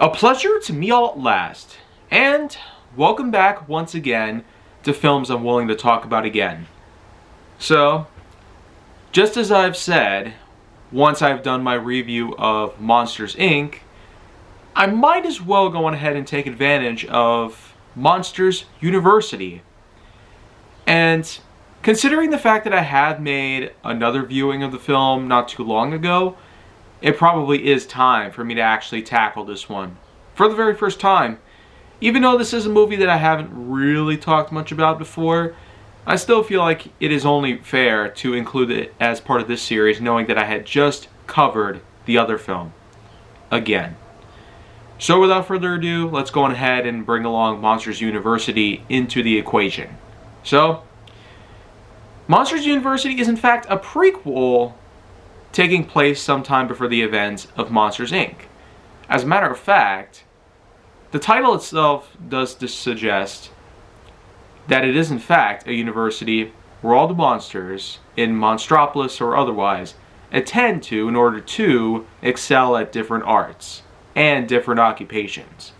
A pleasure to meet all at last, and welcome back once again to Films I'm Willing to Talk About Again. So, just as I've said, once I've done my review of Monsters, Inc., I might as well go on ahead and take advantage of Monsters University. And considering the fact that I have made another viewing of the film not too long ago, it probably is time for me to actually tackle this one for the very first time. Even though this is a movie that I haven't really talked much about before, I still feel like it is only fair to include it as part of this series, knowing that I had just covered the other film again. So without further ado, let's go on ahead and bring along Monsters University into the equation. So, Monsters University is in fact a prequel taking place sometime before the events of Monsters, Inc. As a matter of fact, the title itself does suggest that it is in fact a university where all the monsters, in Monstropolis or otherwise, attend to in order to excel at different arts and different occupations.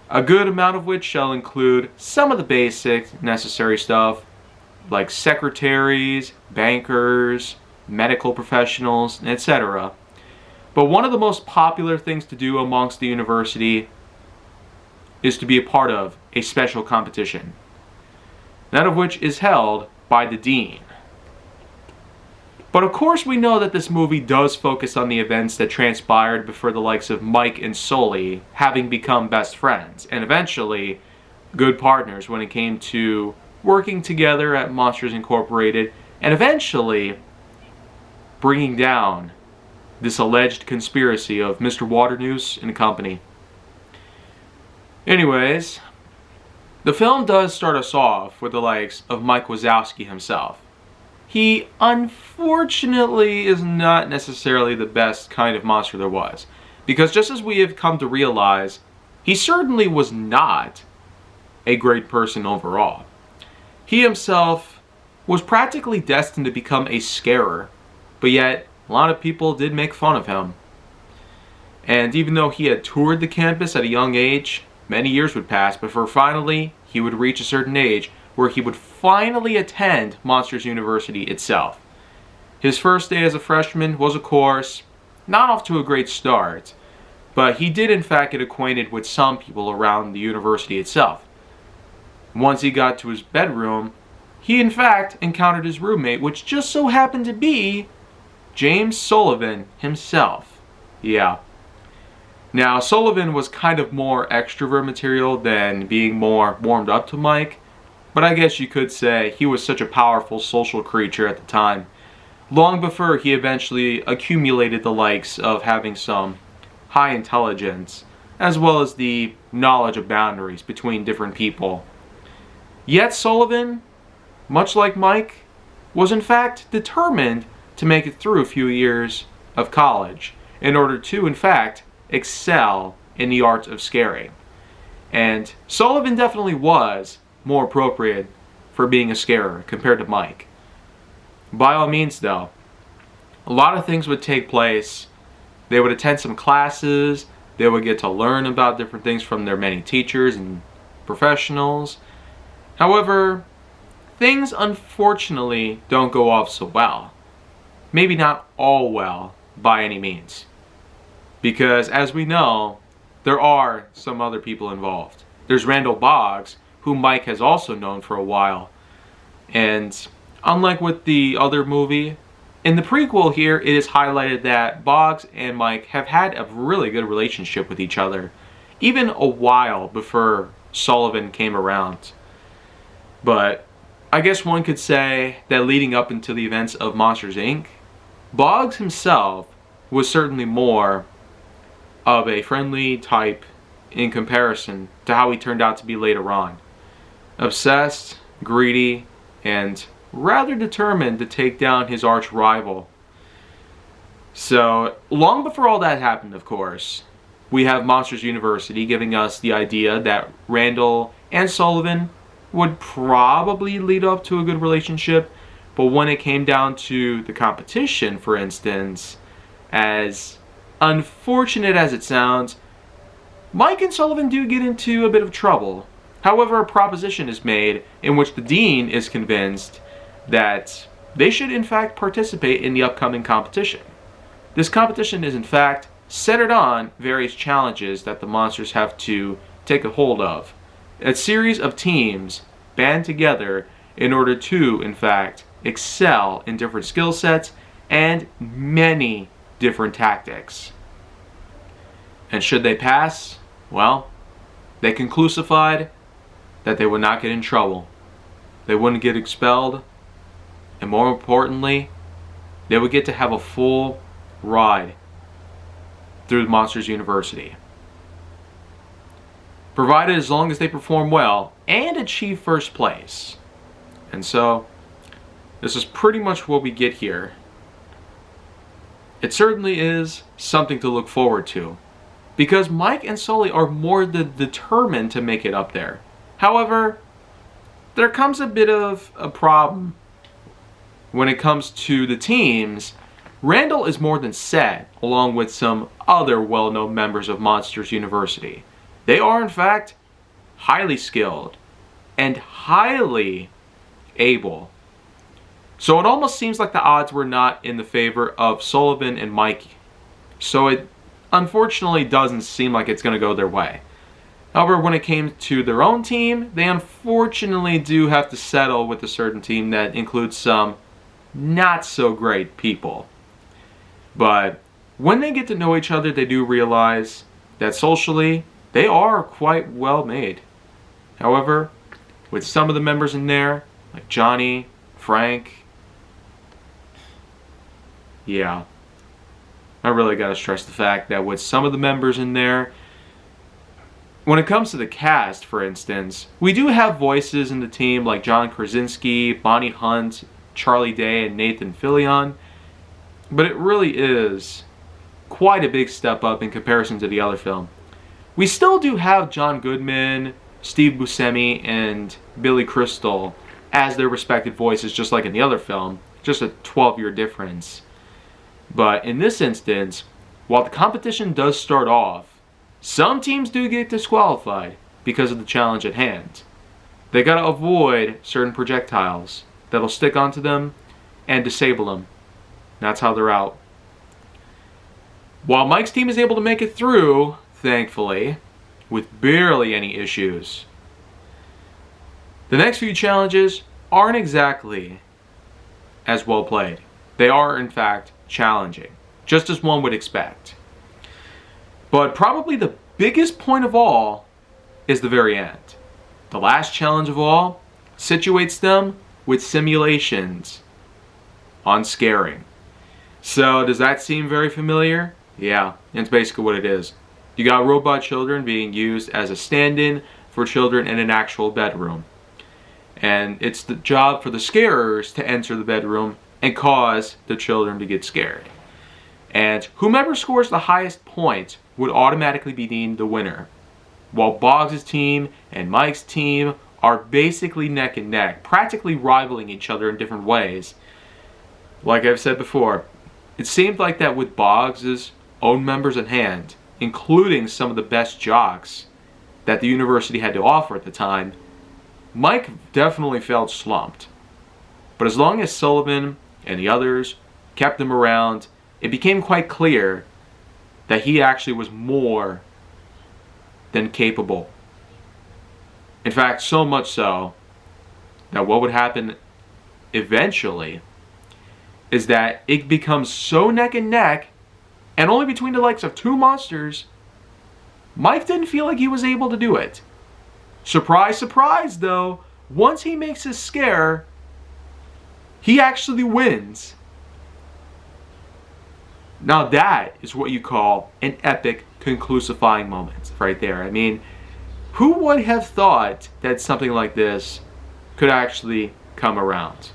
A good amount of which shall include some of the basic necessary stuff like secretaries, bankers, medical professionals, etc. But one of the most popular things to do amongst the university is to be a part of a special competition, none of which is held by the dean. But of course we know that this movie does focus on the events that transpired before the likes of Mike and Sully having become best friends, and eventually good partners when it came to working together at Monsters Incorporated, and eventually bringing down this alleged conspiracy of Mr. Waternoose and company. Anyways, the film does start us off with the likes of Mike Wazowski himself. He unfortunately is not necessarily the best kind of monster there was, because just as we have come to realize, he certainly was not a great person overall. He himself was practically destined to become a scarer, but yet a lot of people did make fun of him. And even though he had toured the campus at a young age, many years would pass before finally he would reach a certain age where he would finally attend Monsters University itself. His first day as a freshman was, of course, not off to a great start, but he did in fact get acquainted with some people around the university itself. Once he got to his bedroom, he in fact encountered his roommate, which just so happened to be James Sullivan himself. Yeah. Now, Sullivan was kind of more extrovert material than being more warmed up to Mike, but I guess you could say he was such a powerful social creature at the time, long before he eventually accumulated the likes of having some high intelligence, as well as the knowledge of boundaries between different people. Yet Sullivan, much like Mike, was in fact determined to make it through a few years of college in order to, in fact, excel in the art of scaring. And Sullivan definitely was more appropriate for being a scarer compared to Mike. By all means, though, a lot of things would take place. They would attend some classes, they would get to learn about different things from their many teachers and professionals. However, things unfortunately don't go off so well. Maybe not all well by any means. Because as we know, there are some other people involved. There's Randall Boggs, who Mike has also known for a while. And unlike with the other movie, in the prequel here, it is highlighted that Boggs and Mike have had a really good relationship with each other, even a while before Sullivan came around. But I guess one could say that leading up into the events of Monsters, Inc., Boggs himself was certainly more of a friendly type in comparison to how he turned out to be later on. Obsessed, greedy, and rather determined to take down his arch rival. So, long before all that happened, of course, we have Monsters University giving us the idea that Randall and Sullivan would probably lead up to a good relationship, but when it came down to the competition, for instance, as unfortunate as it sounds, Mike and Sullivan do get into a bit of trouble. However, a proposition is made in which the dean is convinced that they should in fact participate in the upcoming competition. This competition is in fact centered on various challenges that the monsters have to take a hold of. A series of teams band together in order to, in fact, excel in different skill sets and many different tactics. And should they pass, well, they conclusified that they would not get in trouble. They wouldn't get expelled, and more importantly, they would get to have a full ride through Monsters University. Provided as long as they perform well and achieve first place. And so, this is pretty much what we get here. It certainly is something to look forward to, because Mike and Sully are more than determined to make it up there. However, there comes a bit of a problem when it comes to the teams. Randall is more than set, along with some other well-known members of Monsters University. They are, in fact, highly skilled and highly able. So it almost seems like the odds were not in the favor of Sullivan and Mike. So it unfortunately doesn't seem like it's going to go their way. However, when it came to their own team, they unfortunately do have to settle with a certain team that includes some not so great people. But when they get to know each other, they do realize that socially, they are quite well made. However, with some of the members in there, like Johnny, Frank, yeah, I really gotta stress the fact that with some of the members in there, when it comes to the cast, for instance, we do have voices in the team like John Krasinski, Bonnie Hunt, Charlie Day, and Nathan Fillion, but it really is quite a big step up in comparison to the other film. We still do have John Goodman, Steve Buscemi, and Billy Crystal as their respective voices, just like in the other film, just a 12-year difference. But in this instance, while the competition does start off, some teams do get disqualified because of the challenge at hand. They gotta avoid certain projectiles that'll stick onto them and disable them. That's how they're out. While Mike's team is able to make it through, thankfully, with barely any issues, the next few challenges aren't exactly as well played. They are, in fact, challenging, just as one would expect. But probably the biggest point of all is the very end. The last challenge of all situates them with simulations on scaring. So does that seem very familiar? Yeah, it's basically what it is. You got robot children being used as a stand-in for children in an actual bedroom. And it's the job for the scarers to enter the bedroom and cause the children to get scared. And whomever scores the highest point would automatically be deemed the winner. While Boggs' team and Mike's team are basically neck and neck, practically rivaling each other in different ways. Like I've said before, it seemed like that with Boggs' own members at hand, including some of the best jocks that the university had to offer at the time, Mike definitely felt slumped. But as long as Sullivan and the others kept him around, it became quite clear that he actually was more than capable. In fact, so much so that what would happen eventually is that it becomes so neck and neck, and only between the likes of two monsters, Mike didn't feel like he was able to do it. Surprise, surprise, though, once he makes his scare, he actually wins. Now that is what you call an epic conclusifying moment right there. I mean, who would have thought that something like this could actually come around?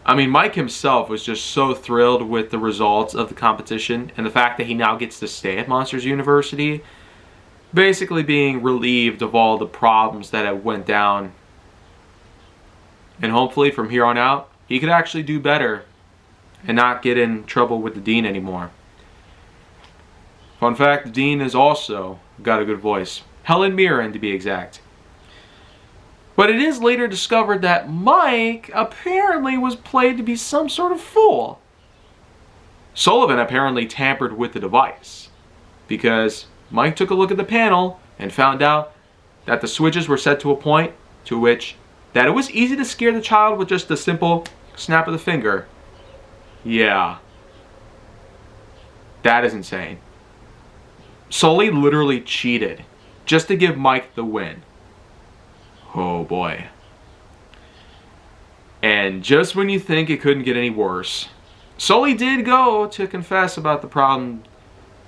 I mean, Mike himself was just so thrilled with the results of the competition and the fact that he now gets to stay at Monsters University, basically being relieved of all the problems that have went down. And hopefully from here on out, he could actually do better and not get in trouble with the dean anymore. Fun fact, the Dean has also got a good voice. Helen Mirren, to be exact. But it is later discovered that Mike apparently was played to be some sort of fool. Sullivan apparently tampered with the device, because Mike took a look at the panel and found out that the switches were set to a point to which that it was easy to scare the child with just a simple snap of the finger. Yeah. That is insane. Sully literally cheated just to give Mike the win. Oh boy. And just when you think it couldn't get any worse, Sully did go to confess about the problem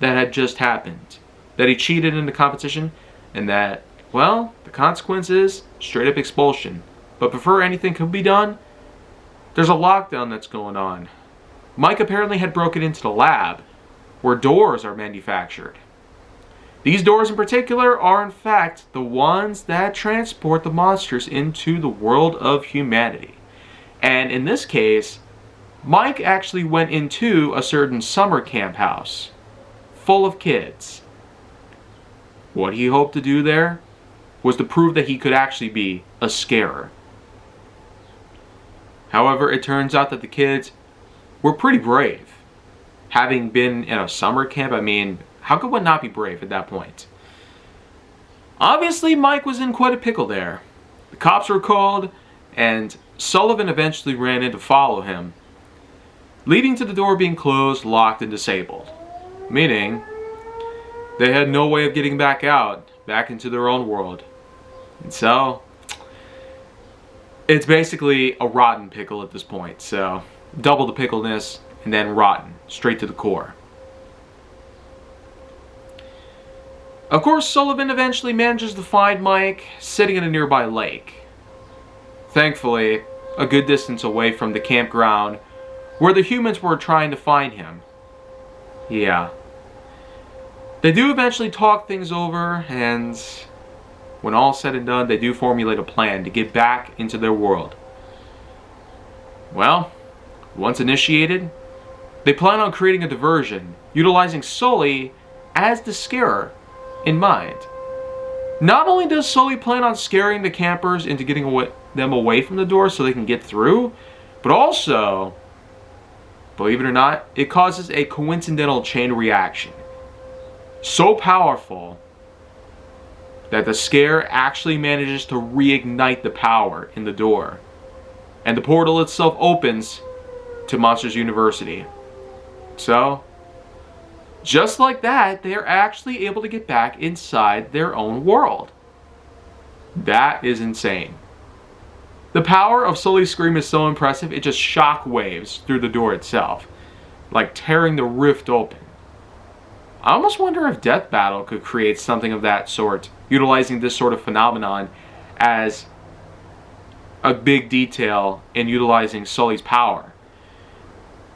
that had just happened. That he cheated in the competition, and that, well, the consequence is straight up expulsion. But before anything could be done, there's a lockdown that's going on. Mike apparently had broken into the lab, where doors are manufactured. These doors in particular are in fact the ones that transport the monsters into the world of humanity. And in this case, Mike actually went into a certain summer camp house, full of kids. What he hoped to do there was to prove that he could actually be a scarer. However, it turns out that the kids were pretty brave. Having been in a summer camp, I mean, how could one not be brave at that point? Obviously, Mike was in quite a pickle there. The cops were called, and Sullivan eventually ran in to follow him, leading to the door being closed, locked, and disabled. Meaning, they had no way of getting back out, back into their own world. And so, it's basically a rotten pickle at this point. So, double the pickleness, and then rotten, straight to the core. Of course, Sullivan eventually manages to find Mike sitting in a nearby lake. Thankfully, a good distance away from the campground where the humans were trying to find him. Yeah. They do eventually talk things over, and when all's said and done, they do formulate a plan to get back into their world. Well, once initiated, they plan on creating a diversion, utilizing Sully as the scarer in mind. Not only does Sully plan on scaring the campers into getting them away from the door so they can get through, but also, believe it or not, it causes a coincidental chain reaction. So powerful that the scare actually manages to reignite the power in the door. And the portal itself opens to Monsters University. So, just like that, they are actually able to get back inside their own world. That is insane. The power of Sully's scream is so impressive, it just shock waves through the door itself, like tearing the rift open. I almost wonder if Death Battle could create something of that sort, utilizing this sort of phenomenon as a big detail in utilizing Sully's power.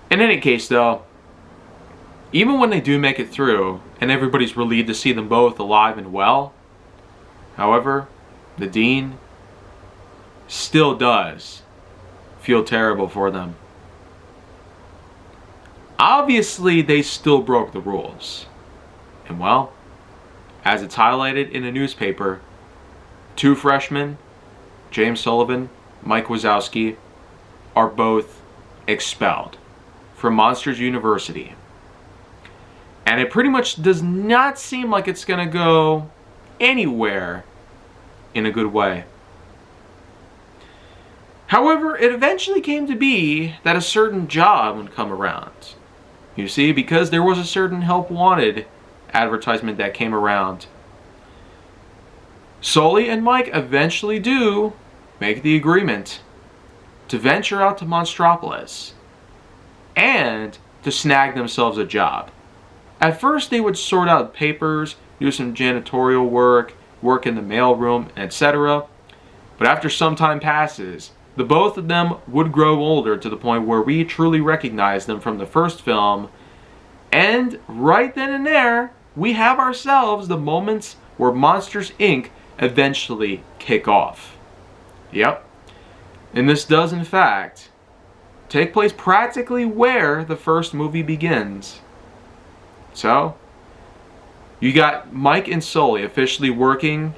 In any case though, even when they do make it through, and everybody's relieved to see them both alive and well, however, the Dean still does feel terrible for them. Obviously, they still broke the rules. And well, as it's highlighted in a newspaper, 2 freshmen, James Sullivan, Mike Wazowski, are both expelled from Monsters University. And it pretty much does not seem like it's going to go anywhere in a good way. However, it eventually came to be that a certain job would come around. You see, because there was a certain help wanted advertisement that came around. Sully and Mike eventually do make the agreement to venture out to Monstropolis and to snag themselves a job. At first they would sort out papers, do some janitorial work, work in the mailroom, etc. But after some time passes, the both of them would grow older to the point where we truly recognize them from the first film. And right then and there, we have ourselves the moments where Monsters, Inc. eventually kick off. Yep. And this does, in fact, take place practically where the first movie begins. So, You got Mike and Sully officially working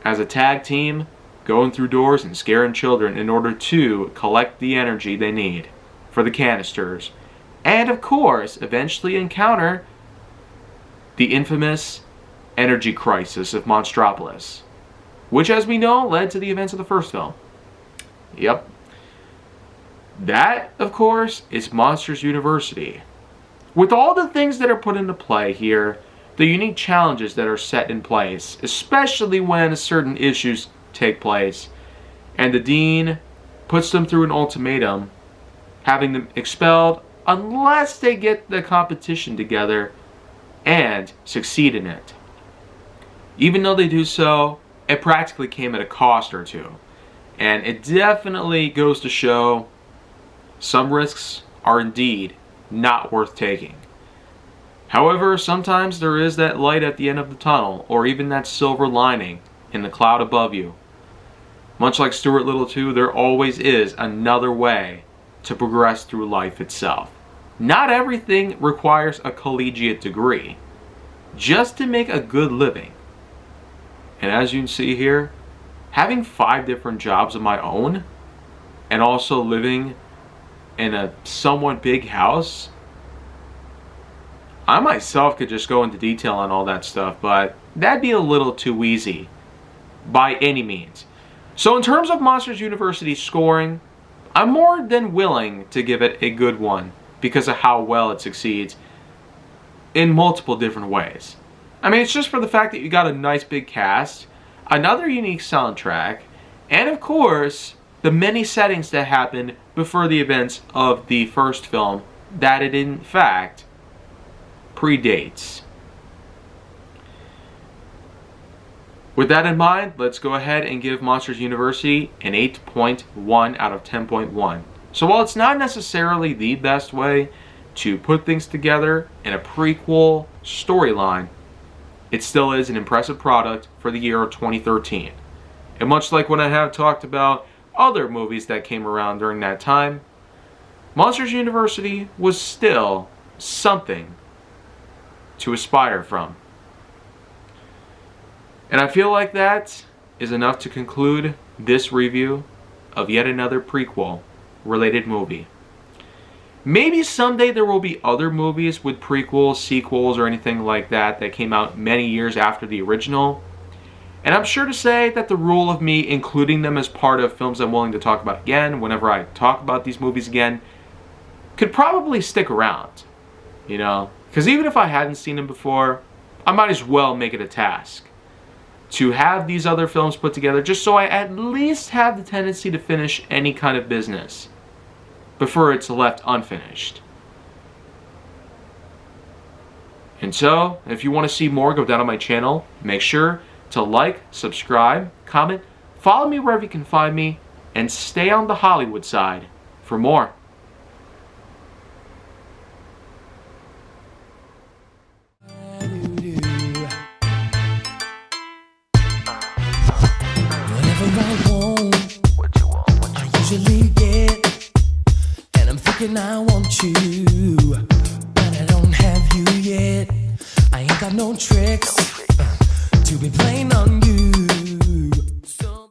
as a tag team, going through doors and scaring children in order to collect the energy they need for the canisters. And of course, eventually encounter the infamous energy crisis of Monstropolis, which, as we know, led to the events of the first film. Yep. That, of course, is Monsters University. With all the things that are put into play here, the unique challenges that are set in place, especially when certain issues take place, and the dean puts them through an ultimatum, having them expelled unless they get the competition together and succeed in it. Even though they do so, it practically came at a cost or two. And it definitely goes to show some risks are indeed not worth taking. However, sometimes there is that light at the end of the tunnel, or even that silver lining in the cloud above you. Much like Stuart Little 2, there always is another way to progress through life itself. Not everything requires a collegiate degree, just to make a good living. And as you can see here, having 5 different jobs of my own, and also living in a somewhat big house, I myself could just go into detail on all that stuff, but that'd be a little too easy by any means. So in terms of Monsters University scoring, I'm more than willing to give it a good one because of how well it succeeds in multiple different ways. I mean, it's just for the fact that you got a nice big cast, another unique soundtrack, and of course, the many settings that happened before the events of the first film that it in fact predates. With that in mind, let's go ahead and give Monsters University an 8.1 out of 10.1. So while it's not necessarily the best way to put things together in a prequel storyline, it still is an impressive product for the year of 2013. And much like when I have talked about other movies that came around during that time, Monsters University was still something to aspire from. And I feel like that is enough to conclude this review of yet another prequel related movie. Maybe someday there will be other movies with prequels, sequels, or anything like that that came out many years after the original. And I'm sure to say that the rule of me including them as part of films I'm willing to talk about again, whenever I talk about these movies again, could probably stick around. You know? Because even if I hadn't seen them before, I might as well make it a task to have these other films put together, just so I at least have the tendency to finish any kind of business before it's left unfinished. And so, if you want to see more, go down on my channel. Make sure to like, subscribe, comment, follow me wherever you can find me, and stay on the Hollywood side for more. I want you, but I don't have you yet. I ain't got no tricks to be playing on you.